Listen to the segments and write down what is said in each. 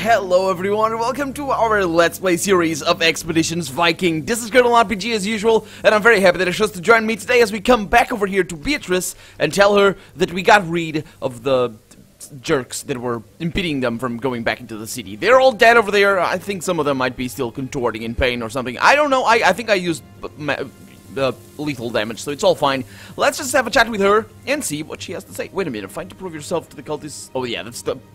Hello everyone, welcome to our Let's Play series of Expeditions Viking. This is Colonel RPG as usual, and I'm very happy that you chose to join me today as we come back over here to Beatrice and tell her that we got rid of the jerks that were impeding them from going back into the city. They're all dead over there. I think some of them might be still contorting in pain or something. I don't know. I think I used lethal damage, so it's all fine. Let's just have a chat with her and see what she has to say. Wait a minute, fight to prove yourself to the cultists. Oh yeah,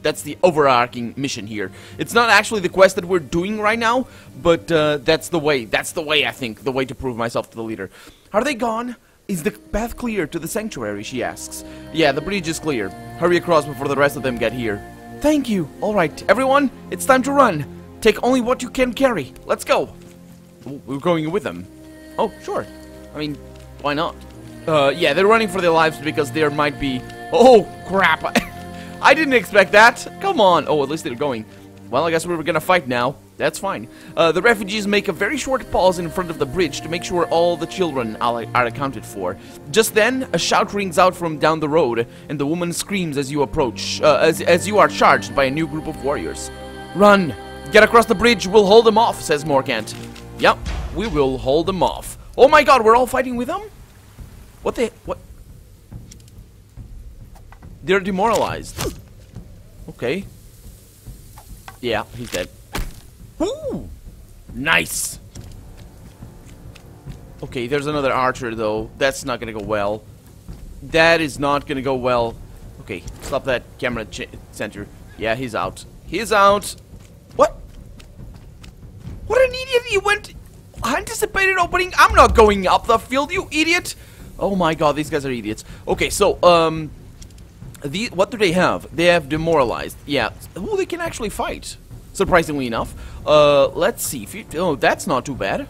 that's the overarching mission here. It's not actually the quest that we're doing right now, but that's the way. That's the way, I think, the way to prove myself to the leader. Are they gone? Is the path clear to the sanctuary, she asks. Yeah, the bridge is clear. Hurry across before the rest of them get here. Thank you. Alright, everyone, it's time to run. Take only what you can carry. Let's go. We're going with them. Oh, sure. I mean, why not? Yeah, they're running for their lives because there might be... Oh, crap. I didn't expect that. Come on. Oh, at least they're going. Well, I guess we're gonna fight now. That's fine. The refugees make a very short pause in front of the bridge to make sure all the children are accounted for. Just then, a shout rings out from down the road, and the woman screams as you approach, as you are charged by a new group of warriors. Run! Get across the bridge, we'll hold them off, says Morgant. Yep, we will hold them off. Oh my god, we're all fighting with them? What the... what? They're demoralized. Okay. Yeah, he's dead. Ooh! Nice! Okay, there's another archer, though. That's not gonna go well. That is not gonna go well. Okay, stop that camera center. Yeah, he's out. He's out! What? What an idiot! He went... Anticipated opening? I'm not going up the field, you idiot! Oh my god, these guys are idiots. Okay, so, what do they have? They have demoralized. Yeah. Oh, they can actually fight. Surprisingly enough. Let's see. Oh, that's not too bad.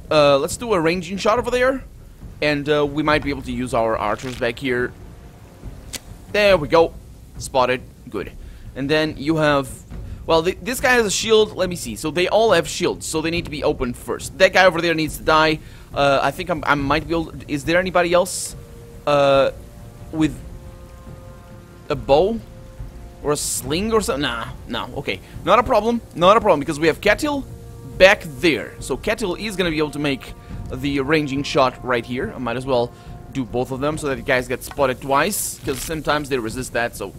Let's do a ranging shot over there. And, we might be able to use our archers back here. There we go. Spotted. Good. And then you have... Well, this guy has a shield. Let me see. So they all have shields, so they need to be opened first. That guy over there needs to die. I think I might be able... Is there anybody else with a bow or a sling or something? Nah, no. Okay, not a problem. Not a problem because we have Ketil back there. So Ketil is gonna be able to make the ranging shot right here. I might as well do both of them so that the guys get spotted twice because sometimes they resist that. So.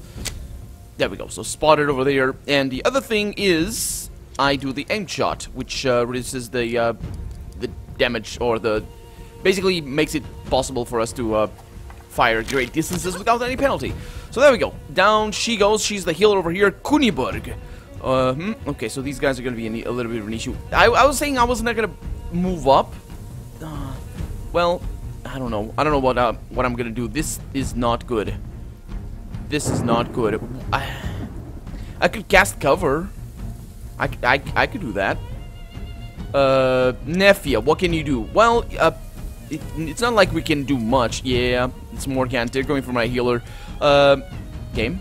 There we go, so spotted over there. And the other thing is, I do the aim shot, which reduces the damage, or basically makes it possible for us to fire great distances without any penalty. So there we go, down she goes, she's the healer over here, Kuniburg. Okay, so these guys are going to be a little bit of an issue. I was saying I wasn't going to move up. Well, I don't know what I'm going to do. This is not good. This is not good. I could cast cover. I could do that. Nefia, what can you do? Well, it's not like we can do much. Yeah, it's more can't. They're going for my healer. Game,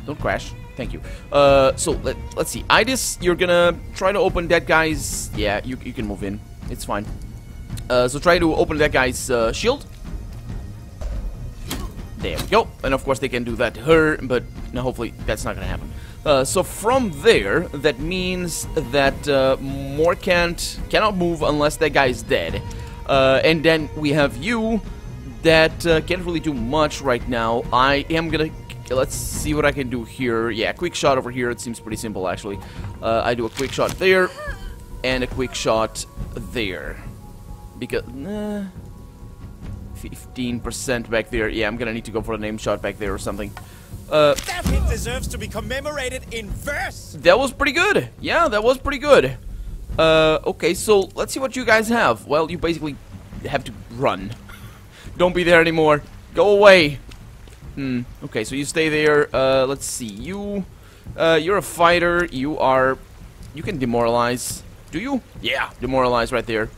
don't crash. Thank you. So let's see. Idis, you're gonna try to open that guy's. Yeah, you can move in. It's fine. So try to open that guy's shield. There we go. And of course they can do that to her, but no, hopefully that's not gonna happen. So from there, that means that Morkant cannot move unless that guy is dead. And then we have you that can't really do much right now. I am gonna... Let's see what I can do here. Yeah, quick shot over here. It seems pretty simple, actually. I do a quick shot there, and a quick shot there. Because... 15% back there. Yeah, I'm gonna need to go for a name shot back there or something. That hit deserves to be commemorated in verse. That was pretty good. Yeah, that was pretty good. Okay, so let's see what you guys have. Well, you basically have to run. Don't be there anymore. Go away. Okay, so you stay there. Let's see. You're a fighter. You can demoralize. Do you? Yeah, demoralize right there.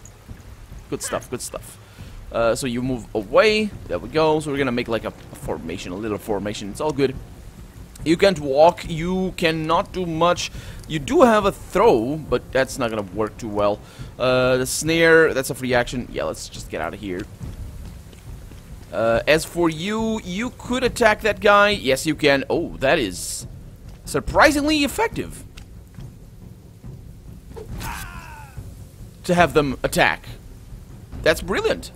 Good stuff, good stuff. So you move away. There we go. So we're gonna make like a formation, a little formation. It's all good. You can't walk. You cannot do much. You do have a throw, but that's not gonna work too well. The snare, that's a free action. Yeah, let's just get out of here. As for you, you could attack that guy. Yes, you can. Oh, that is surprisingly effective to have them attack. That's brilliant.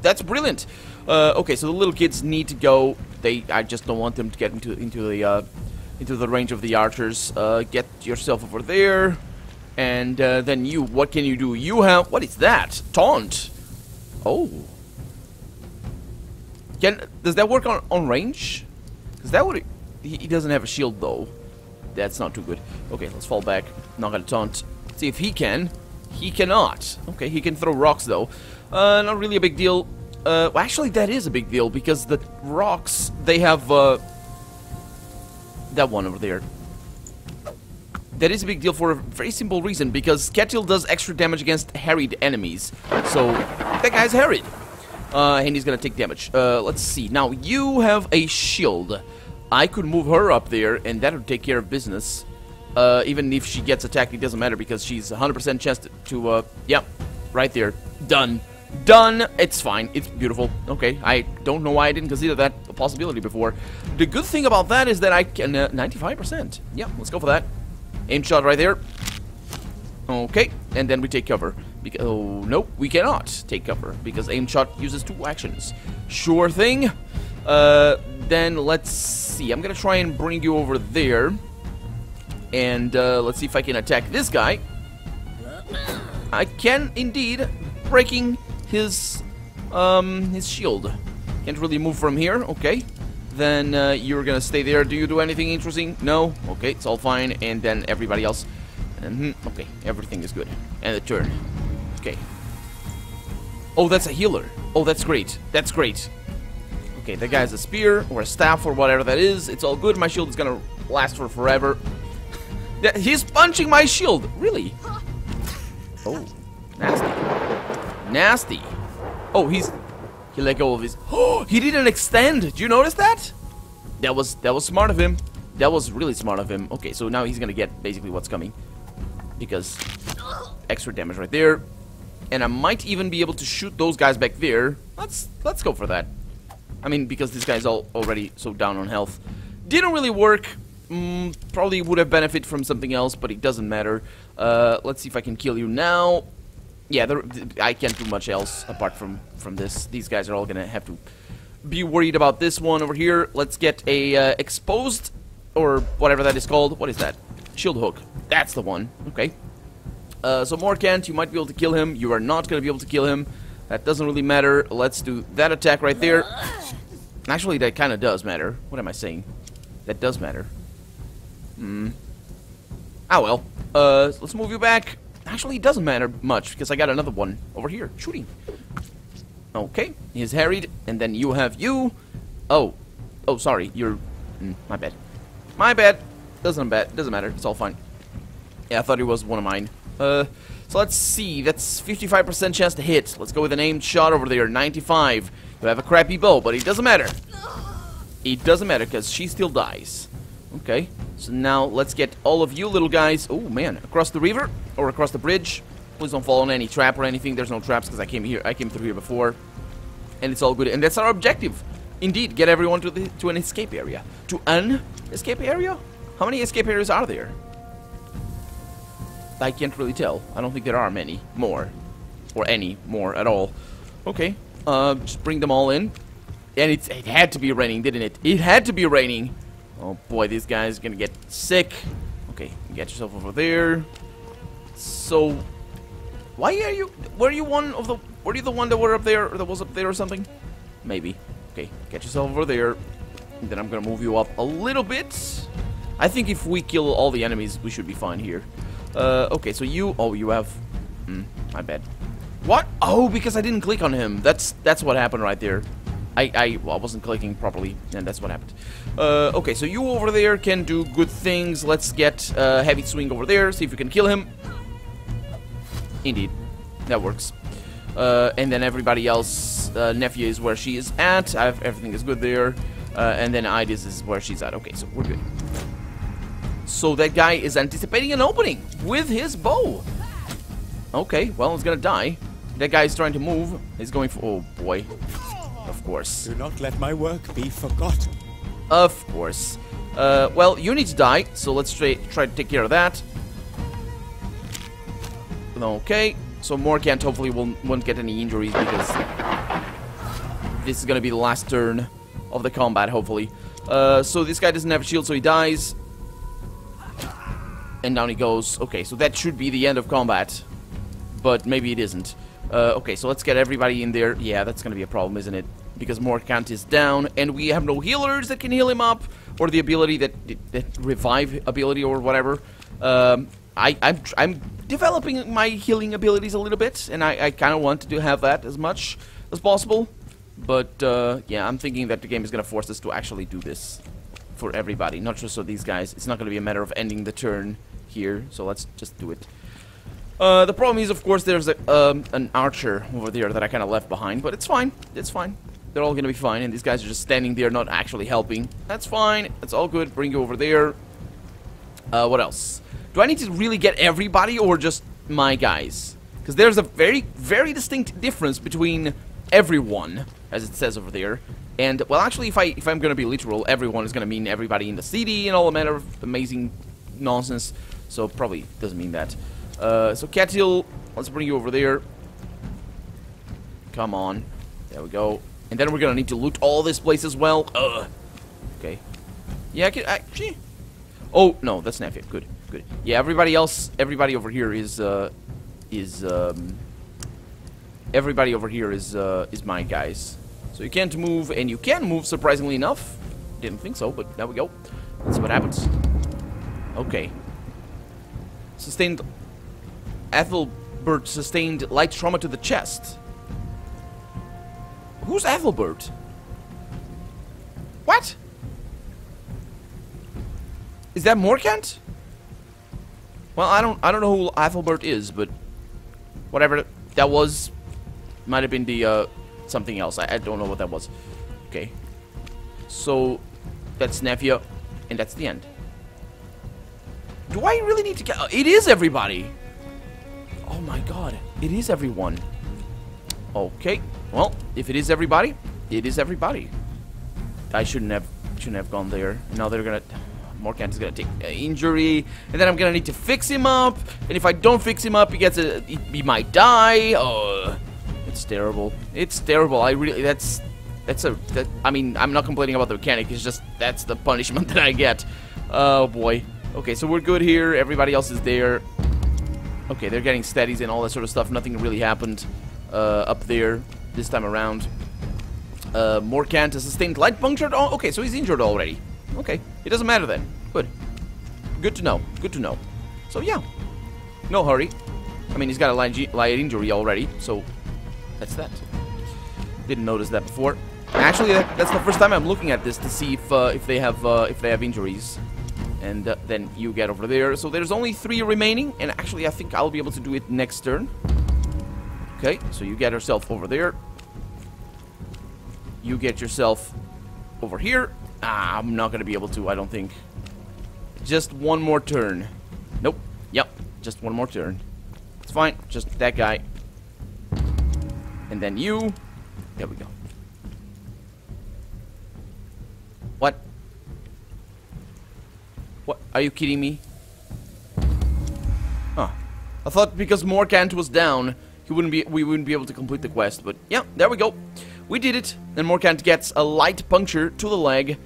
That's brilliant. Okay, so the little kids need to go. I just don't want them to get into the range of the archers. Get yourself over there, and then you. What can you do? You have, what is that? Taunt. Oh. Does that work on range? Because that would. He doesn't have a shield though. That's not too good. Okay, let's fall back. Not gonna taunt. See if he can. He cannot. Okay, he can throw rocks though. Not really a big deal. Well, actually, that is a big deal because the rocks, they have that one over there. That is a big deal for a very simple reason, because Ketil does extra damage against harried enemies. So that guy's harried, and he's gonna take damage. Let's see. Now you have a shield. I could move her up there, and that would take care of business. Even if she gets attacked, it doesn't matter because she's 100% chance to. Yeah, right there. Done. Done. It's fine. It's beautiful. Okay, I don't know why I didn't consider that a possibility before. The good thing about that is that I can 95%. Yeah, let's go for that. Aim shot right there. Okay, and then we take cover. Oh nope, we cannot take cover because aim shot uses 2 actions. Sure thing. Then let's see. I'm gonna try and bring you over there, and let's see if I can attack this guy. I can indeed, breaking his shield. Can't really move from here. Okay, then you're gonna stay there. Do you do anything interesting? No. Okay, it's all fine. And then everybody else. Okay, everything is good. And the turn. Okay. Oh, that's a healer. Oh, that's great. That's great. Okay, that guy has a spear or a staff or whatever that is. It's all good. My shield is gonna last for forever. He's punching my shield. Really? Oh, nasty. Nasty. Oh, he let go of his. Oh, he didn't extend. Did you notice that? That was smart of him. That was really smart of him. Okay, so now he's gonna get basically what's coming, because extra damage right there, and I might even be able to shoot those guys back there. Let's go for that. I mean, because this guy's already so down on health. Didn't really work. Probably would have benefited from something else, but it doesn't matter. Let's see if I can kill you now. Yeah, I can't do much else apart from this. These guys are all gonna have to be worried about this one over here. Let's get a exposed, or whatever that is called. What is that? Shield hook. That's the one. Okay. So Morkant, you might be able to kill him. You are not gonna be able to kill him. That doesn't really matter. Let's do that attack right there. Actually, that kind of does matter. What am I saying? That does matter. Ah, well. Let's move you back. Actually, it doesn't matter much, because I got another one over here, shooting. Okay, he's harried, and then you have you. Oh, sorry, you're... my bad. My bad. Doesn't matter, it's all fine. Yeah, I thought it was one of mine. So let's see, that's 55% chance to hit. Let's go with an aimed shot over there, 95. You have a crappy bow, but it doesn't matter. It doesn't matter, because she still dies. Okay, so now let's get all of you little guys, oh man, across the river, or across the bridge. Please don't fall on any trap or anything. There's no traps, because I came through here before. And it's all good, and that's our objective. Indeed, get everyone to an escape area. To an escape area? How many escape areas are there? I can't really tell. I don't think there are many more. Or any more at all. Okay, just bring them all in. And it had to be raining, didn't it? It had to be raining. Oh boy, this guy's gonna get sick. Okay, get yourself over there. So, why are you? Were you the one that were up there, or that was up there or something? Maybe. Okay, get yourself over there. And then I'm gonna move you up a little bit. I think if we kill all the enemies, we should be fine here. Okay, so you. Oh, you have. My bad. What? Oh, because I didn't click on him. That's what happened right there. I wasn't clicking properly, and that's what happened. Okay, so you over there can do good things. Let's get heavy swing over there, see if we can kill him. Indeed, that works. And then everybody else, Nephew is where she is at. Everything is good there. And then Idis is where she's at. Okay, so we're good. So that guy is anticipating an opening with his bow. Okay, well, he's gonna die. That guy is trying to move. He's going for... Oh, boy. Of course. Do not let my work be forgotten. Of course. Well, you need to die, so let's try to take care of that. Okay, so Morkant hopefully won't get any injuries because this is gonna be the last turn of the combat, hopefully. So this guy doesn't have a shield, so he dies. And down he goes. Okay, so that should be the end of combat. But maybe it isn't. Okay, so let's get everybody in there. Yeah, that's gonna be a problem, isn't it? Because Morkant is down, and we have no healers that can heal him up, or the ability that revive ability or whatever. I'm developing my healing abilities a little bit, and I kind of want to have that as much as possible. But yeah, I'm thinking that the game is gonna force us to actually do this for everybody, not just for these guys. It's not gonna be a matter of ending the turn here, so let's just do it. The problem is, of course, there's an archer over there that I kind of left behind, but it's fine. It's fine. They're all gonna be fine, and these guys are just standing there, not actually helping. That's fine. That's all good. Bring you over there. What else? Do I need to really get everybody or just my guys? Because there's a very, very distinct difference between everyone, as it says over there, and, well, actually, if I'm gonna be literal, everyone is gonna mean everybody in the city and all a manner of amazing nonsense. So probably doesn't mean that. So Catil, let's bring you over there. Come on. There we go. And then we're gonna need to loot all this place as well. Okay. Yeah, I can actually. Oh no, that's not it. Good, good. Yeah, everybody over here is everybody over here is my guys. So you can't move, and you can move. Surprisingly enough, didn't think so, but there we go. Let's see what happens. Okay. Sustained. Ethelbert sustained light trauma to the chest. Who's Ethelbert? What? Is that Morkant? Well, I don't know who Ethelbert is, but whatever that was, might have been the something else. I don't know what that was. Okay. So that's Nefia, and that's the end. Do I really need to get? It is everybody. Oh my god, it is everyone. Okay. Well, if it is everybody, it is everybody. I shouldn't have gone there. Now they're gonna. Morkant is gonna take an injury, and then I'm gonna need to fix him up. And if I don't fix him up, he might die. Oh, it's terrible. It's terrible. I really. I mean, I'm not complaining about the mechanic. It's just that's the punishment that I get. Oh boy. Okay, so we're good here. Everybody else is there. Okay, they're getting steadies and all that sort of stuff. Nothing really happened up there this time around. Morkant has sustained light puncture. Oh, okay, so he's injured already. Okay, it doesn't matter then. Good. Good to know. Good to know. So yeah, no hurry. I mean, he's got a light injury already, so that's that. Didn't notice that before. Actually, that's the first time I'm looking at this to see if they have injuries. And then you get over there. So there's only 3 remaining, and actually I think I'll be able to do it next turn. Okay, so you get yourself over there. You get yourself over here. Ah, I'm not gonna be able to, I don't think. Just one more turn. Nope. Yep, just one more turn. It's fine, just that guy. And then you. There we go. What? What? Are you kidding me? Huh. I thought because Morkant was down, we wouldn't be able to complete the quest, but yeah, there we go. We did it, and Morkant gets a light puncture to the leg.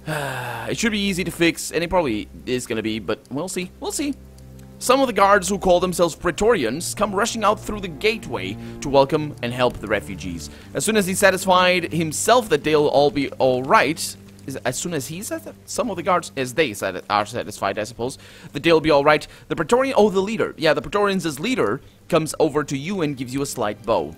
It should be easy to fix, and it probably is gonna be, but we'll see. We'll see. Some of the guards who call themselves Praetorians come rushing out through the gateway to welcome and help the refugees. As soon as he's satisfied himself that they'll all be alright, as soon as he's some of the guards, as they are satisfied, I suppose, that they'll be alright, the Praetorian, oh, the leader, yeah, the Praetorians' leader comes over to you and gives you a slight bow.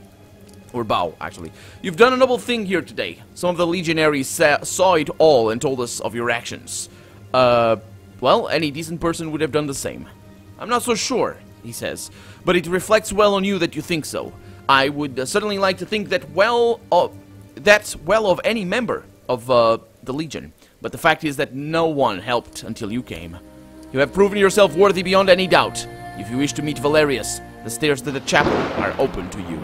Or bow, actually. You've done a noble thing here today. Some of the legionaries saw it all and told us of your actions. Well, any decent person would have done the same. I'm not so sure, he says, but it reflects well on you that you think so. I would certainly like to think that well of any member of the Legion, but the fact is that no one helped until you came. You have proven yourself worthy beyond any doubt. If you wish to meet Valerius, the stairs to the chapel are open to you.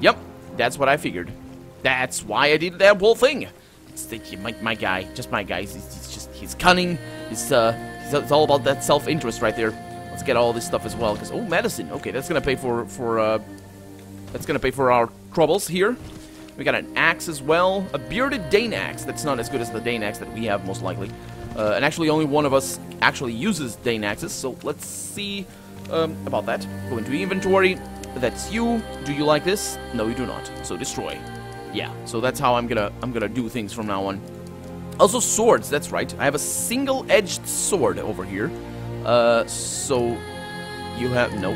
Yep, that's what I figured. That's why I did that whole thing. It's my guy, just my guy. He's cunning. It's all about that self-interest right there. Let's get all this stuff as well. Cause medicine. Okay, that's gonna pay for our troubles here. We got an axe as well, a bearded Dane axe. That's not as good as the Dane axe that we have most likely. And actually, only one of us actually uses Dane axes. So let's see about that. Go into inventory. That's you. Do you like this? No, you do not. So destroy. Yeah. So that's how I'm gonna do things from now on. Also swords. That's right. I have a single-edged sword over here. So you have no.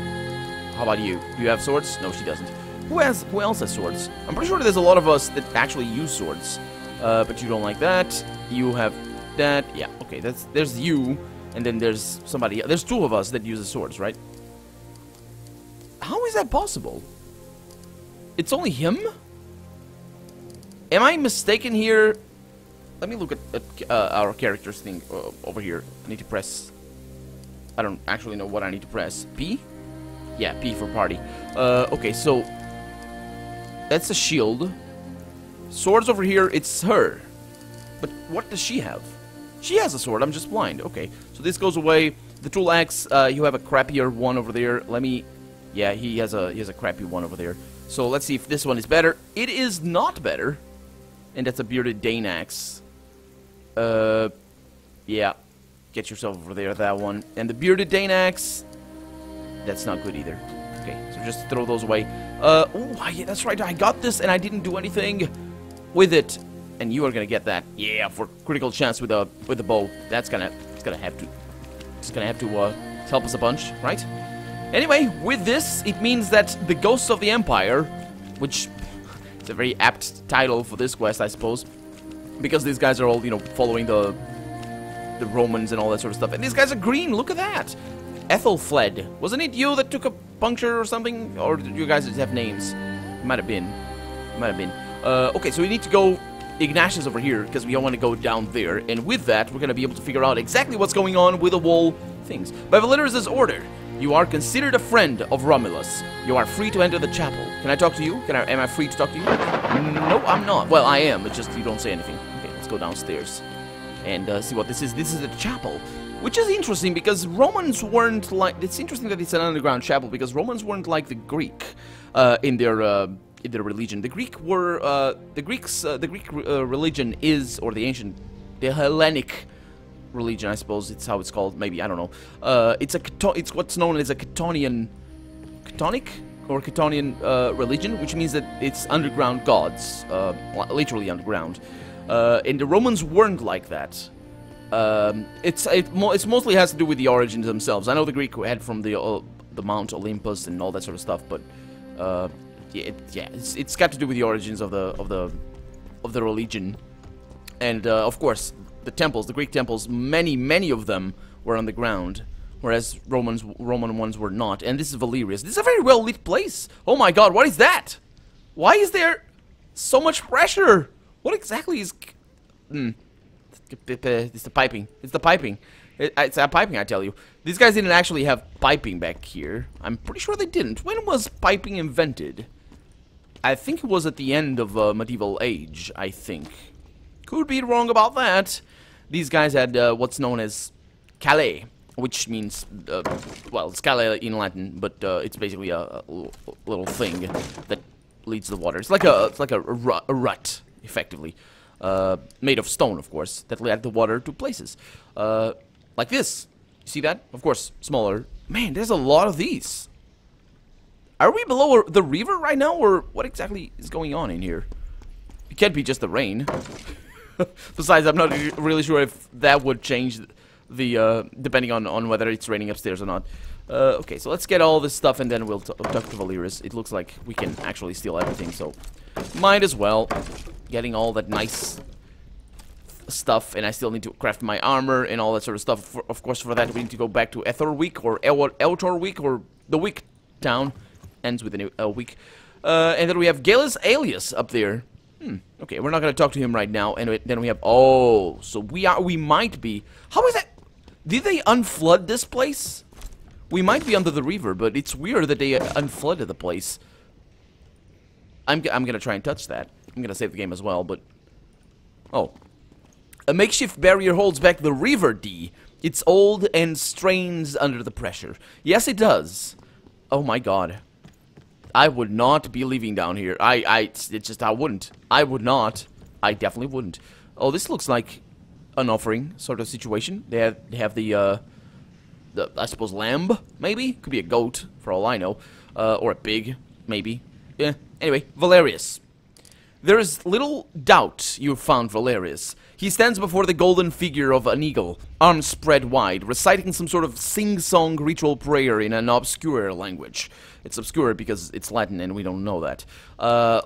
How about you? Do you have swords? No, she doesn't. Who else has swords? I'm pretty sure there's a lot of us that actually use swords. But you don't like that. You have that. Yeah. Okay. There's you, and then there's somebody. There's two of us that uses swords, right? How is that possible? It's only him? Am I mistaken here? Let me look at our characters thing over here. I need to press... I don't actually know what I need to press. P? Yeah, P for party. Okay, so... That's a shield. Swords over here, it's her. But what does she have? She has a sword, I'm just blind. Okay, so this goes away. The tool axe, you have a crappier one over there. Let me... Yeah, he has a crappy one over there. So let's see if this one is better. It is not better. And that's a bearded Dane axe. Yeah. Get yourself over there, that one. And the bearded Dane axe, that's not good either. Okay, so just throw those away. Oh, yeah, that's right. I got this and I didn't do anything with it. And you are gonna get that. Yeah, for critical chance with the bow. It's gonna have to help us a bunch, right? Anyway, with this, it means that the Ghosts of the Empire, which is a very apt title for this quest, I suppose, because these guys are all, you know, following the Romans and all that sort of stuff. And these guys are green, look at that! Ethelfled. Wasn't it you that took a puncture or something? Or did you guys just have names? It might have been. It might have been. Okay, so we need to go... Ignatius over here, because we don't want to go down there. And with that, we're going to be able to figure out exactly what's going on with the wall things. By Valerius' order, you are considered a friend of Romulus. You are free to enter the chapel. Can I talk to you? Am I free to talk to you? No, I'm not. Well, I am, but just you don't say anything. Okay, let's go downstairs and see what this is. This is a chapel, which is interesting because Romans weren't like... It's interesting that it's an underground chapel because Romans weren't like the Greek in their religion. The Greek were the Greek religion is, or the Hellenic religion, I suppose it's how it's called. Maybe, I don't know. It's what's known as a Catonian religion, which means that it's underground gods, literally underground. And the Romans weren't like that. It mostly has to do with the origins themselves. I know the Greek had from the Mount Olympus and all that sort of stuff, but it's got to do with the origins of the religion. And of course, the Greek temples, many of them were on the ground, whereas Roman ones were not. And this is Valerius. This is a very well lit place. Oh my God, what is that? Why is there so much pressure? What exactly is? It's the piping. It's the piping. It's a piping, I tell you. These guys didn't actually have piping back here. I'm pretty sure they didn't. When was piping invented? I think it was at the end of medieval age, I think. Could be wrong about that. These guys had what's known as Calais, which means, well, it's Calais in Latin, but it's basically a little thing that leads the water. It's like a rut, effectively. Made of stone, of course, that led the water to places. Like this. You see that? Of course, smaller. Man, there's a lot of these. Are we below the river right now, or what exactly is going on in here? It can't be just the rain. Besides, I'm not really sure if that would change the, depending on whether it's raining upstairs or not. Okay, so let's get all this stuff and then we'll talk to Valerius. It looks like we can actually steal everything, so might as well. Getting all that nice stuff, and I still need to craft my armor and all that sort of stuff. Of course, for that we need to go back to Etherwick or Eltorwick or the Wick town. Ends with a week. And then we have Galus Alias up there. Okay, we're not gonna talk to him right now. And then we have... Oh, so we might be... How is that? Did they unflood this place? We might be under the river, but it's weird that they unflooded the place. I'm gonna try and touch that. I'm gonna save the game as well, but... Oh. A makeshift barrier holds back the river D. It's old and strains under the pressure. Yes, it does. Oh my god. I would not be leaving down here. I wouldn't. I would not. I definitely wouldn't. Oh, this looks like an offering sort of situation. They have the I suppose lamb, maybe? Could be a goat, for all I know. Or a pig, maybe. Yeah. Anyway, Valerius. There is little doubt you've found Valerius. He stands before the golden figure of an eagle, arms spread wide, reciting some sort of sing-song ritual prayer in an obscure language. It's obscure because it's Latin and we don't know that.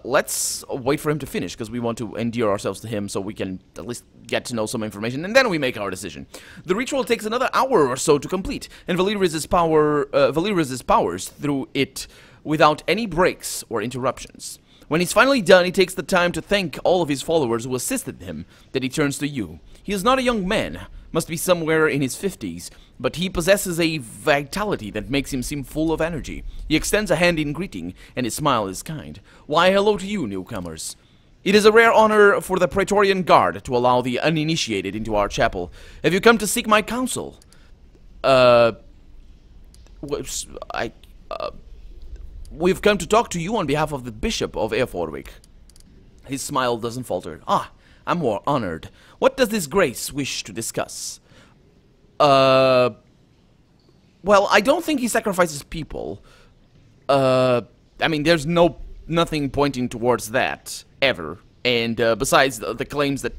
Let's wait for him to finish, because we want to endear ourselves to him so we can at least get to know some information, and then we make our decision. The ritual takes another hour or so to complete, and Valerius's powers through it without any breaks or interruptions. When he's finally done, he takes the time to thank all of his followers who assisted him. Then he turns to you. He is not a young man, must be somewhere in his 50s, but he possesses a vitality that makes him seem full of energy. He extends a hand in greeting, and his smile is kind. Why, hello to you, newcomers. It is a rare honor for the Praetorian Guard to allow the uninitiated into our chapel. Have you come to seek my counsel? We've come to talk to you on behalf of the Bishop of Erforwick. His smile doesn't falter. Ah, I'm more honored. What does this grace wish to discuss? Well, I don't think he sacrifices people. I mean, there's nothing pointing towards that, ever. And, besides the claims that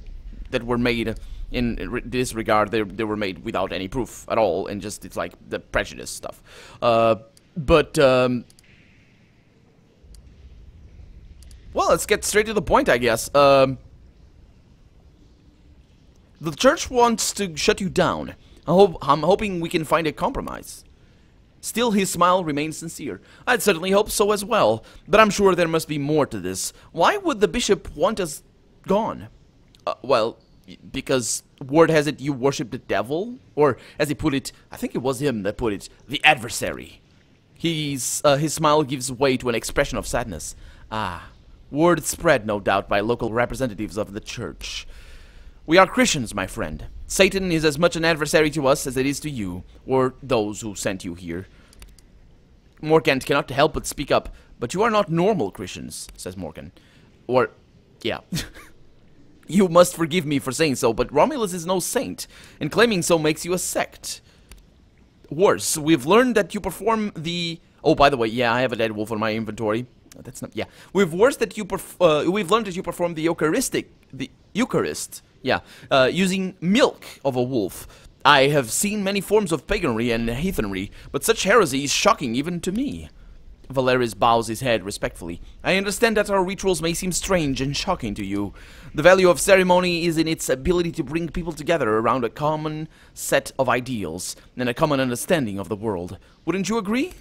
were made in this regard, they were made without any proof at all, and just, it's like, the prejudice stuff. Well, let's get straight to the point, I guess. The church wants to shut you down. I'm hoping we can find a compromise. Still, his smile remains sincere. I'd certainly hope so as well, but I'm sure there must be more to this. Why would the bishop want us gone? Well, because word has it you worship the devil? Or, as he put it, I think it was him that put it, the adversary. His smile gives way to an expression of sadness. Ah. Word spread, no doubt, by local representatives of the church. We are Christians, my friend. Satan is as much an adversary to us as it is to you, or those who sent you here. Morkant cannot help but speak up. But you are not normal Christians, says Morgan. Or, yeah. You must forgive me for saying so, but Romulus is no saint, and claiming so makes you a sect. Worse, we've learned that you perform the... Oh, by the way, yeah, I have a dead wolf on my inventory. That's not, yeah. We've learned that you perform the Eucharist, yeah, using milk of a wolf. I have seen many forms of paganry and heathenry, but such heresy is shocking even to me. Valerius bows his head respectfully. I understand that our rituals may seem strange and shocking to you. The value of ceremony is in its ability to bring people together around a common set of ideals and a common understanding of the world. Wouldn't you agree?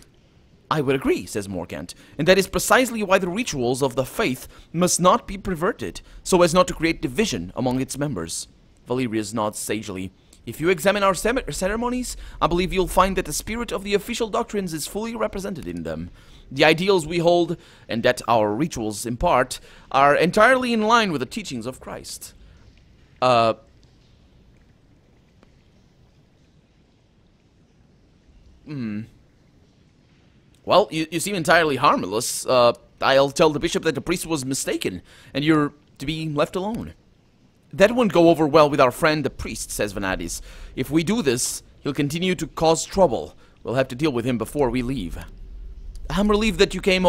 I would agree, says Morgant, and that is precisely why the rituals of the faith must not be perverted, so as not to create division among its members. Valerius nods sagely. If you examine our ceremonies, I believe you'll find that the spirit of the official doctrines is fully represented in them. The ideals we hold, and that our rituals impart, are entirely in line with the teachings of Christ. Well, you seem entirely harmless. I'll tell the bishop that the priest was mistaken, and you're to be left alone. That won't go over well with our friend the priest, says Vanadis. If we do this, he'll continue to cause trouble. We'll have to deal with him before we leave. I'm relieved that you came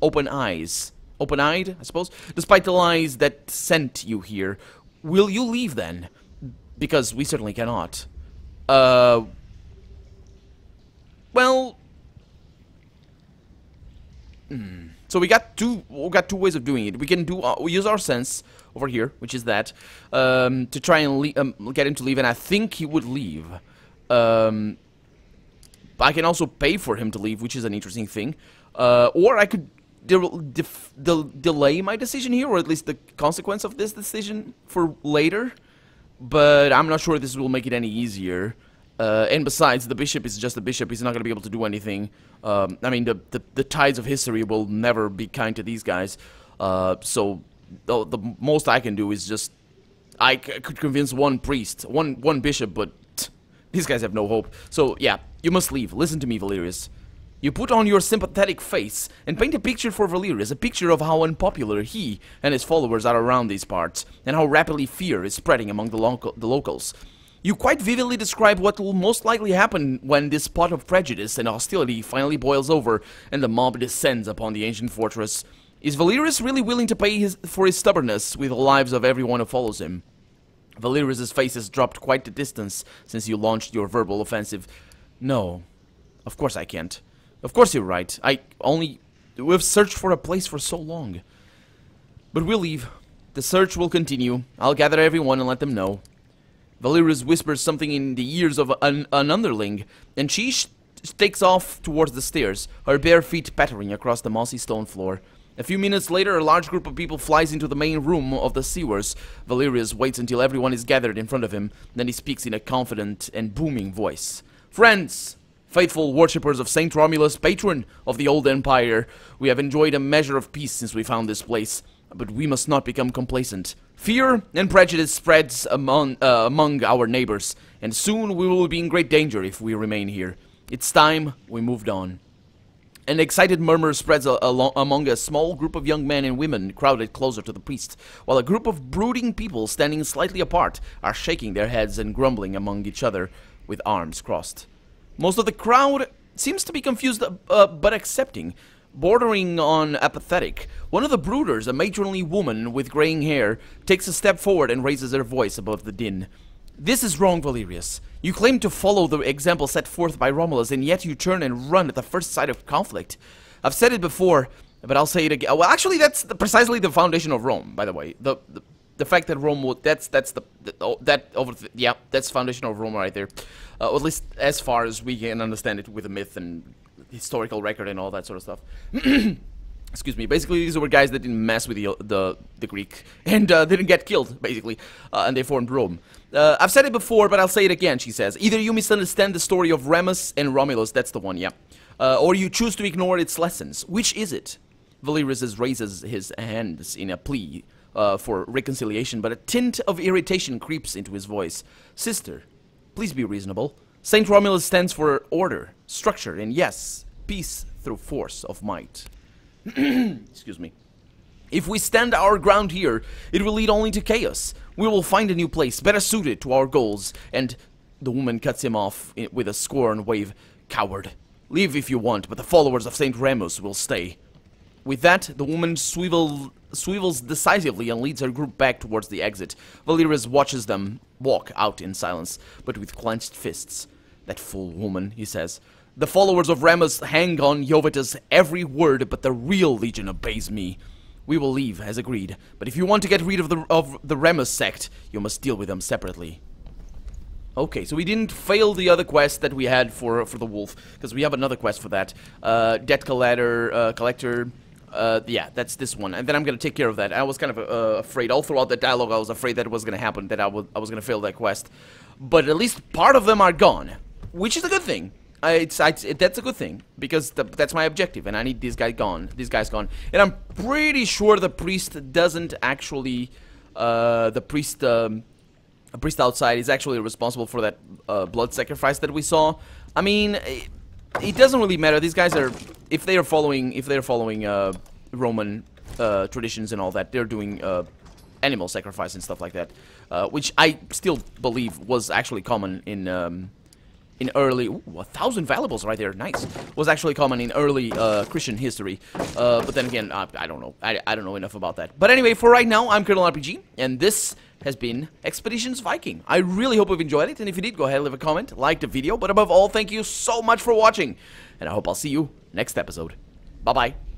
open-eyed, I suppose, despite the lies that sent you here. Will you leave then? Because we certainly cannot. Well... So we got two ways of doing it. We can we use our sense over here, which is that, to try and get him to leave, and I think he would leave. I can also pay for him to leave, which is an interesting thing. Or I could delay my decision here, or at least the consequence of this decision for later. But I'm not sure this will make it any easier. And besides, the bishop is just a bishop. He's not going to be able to do anything. I mean, the tides of history will never be kind to these guys. So the most I can do is just I could convince one priest, one bishop, but these guys have no hope. So, yeah, you must leave. Listen to me, Valerius. You put on your sympathetic face and paint a picture for Valerius, a picture of how unpopular he and his followers are around these parts, and how rapidly fear is spreading among the locals. You quite vividly describe what will most likely happen when this pot of prejudice and hostility finally boils over and the mob descends upon the ancient fortress. Is Valerius really willing to pay for his stubbornness with the lives of everyone who follows him? Valerius's face has dropped quite the distance since you launched your verbal offensive. No, of course I can't. Of course you're right. We've searched for a place for so long. But we'll leave. The search will continue. I'll gather everyone and let them know. Valerius whispers something in the ears of an underling, and she takes off towards the stairs, her bare feet pattering across the mossy stone floor. A few minutes later, a large group of people flies into the main room of the sewers. Valerius waits until everyone is gathered in front of him, then he speaks in a confident and booming voice. Friends! Faithful worshippers of Saint Romulus, patron of the old empire, we have enjoyed a measure of peace since we found this place, but we must not become complacent. Fear and prejudice spreads among our neighbors, and soon we will be in great danger if we remain here. It's time we moved on. An excited murmur spreads among a small group of young men and women crowded closer to the priest, while a group of brooding people standing slightly apart are shaking their heads and grumbling among each other with arms crossed. Most of the crowd seems to be confused but accepting, bordering on apathetic. One of the brooders, a matronly woman with graying hair, takes a step forward and raises her voice above the din. This is wrong, Valerius. You claim to follow the example set forth by Romulus, and yet you turn and run at the first sight of conflict. I've said it before, but I'll say it again. Well, actually, that's precisely the foundation of Rome, by the way. The fact that Rome, that's the foundation of Rome right there. Or at least as far as we can understand it with the myth and historical record and all that sort of stuff. Excuse me. Basically, these were guys that didn't mess with the Greek and didn't get killed, basically, and they formed Rome. I've said it before, but I'll say it again, she says. Either you misunderstand the story of Remus and Romulus, that's the one, yeah, or you choose to ignore its lessons. Which is it? Valerius raises his hands in a plea for reconciliation, but a tint of irritation creeps into his voice. Sister, please be reasonable. Saint Romulus stands for order, structure, and yes, peace through force of might. Excuse me. If we stand our ground here, it will lead only to chaos. We will find a new place better suited to our goals. And the woman cuts him off with a scorn wave. Coward. Leave if you want, but the followers of Saint Remus will stay. With that, the woman swivels decisively and leads her group back towards the exit. Valerius watches them walk out in silence, but with clenched fists. That fool woman, he says. The followers of Remus hang on Jovita's every word, but the real legion obeys me. We will leave, as agreed, but if you want to get rid of the Remus sect, you must deal with them separately. Okay, so we didn't fail the other quest that we had for the wolf, because we have another quest for that. Debt collector, yeah, that's this one, and then I'm gonna take care of that. I was kind of afraid, all throughout the dialogue I was afraid that it was gonna happen, that I was gonna fail that quest. But at least part of them are gone, which is a good thing. That's a good thing, because that's my objective, and I need these guys gone. And I'm pretty sure the priest doesn't actually, a priest outside is actually responsible for that blood sacrifice that we saw. I mean, it doesn't really matter. These guys are, if they are following Roman traditions and all that, they're doing animal sacrifice and stuff like that, which I still believe was actually common in early, 1,000 valuables right there, nice, was actually common in early Christian history, but then again, I don't know, I don't know enough about that. But anyway, for right now, I'm Colonel RPG, and this has been Expeditions Viking. I really hope you've enjoyed it, and if you did, go ahead and leave a comment, like the video, but above all, thank you so much for watching, and I hope I'll see you next episode. Bye-bye.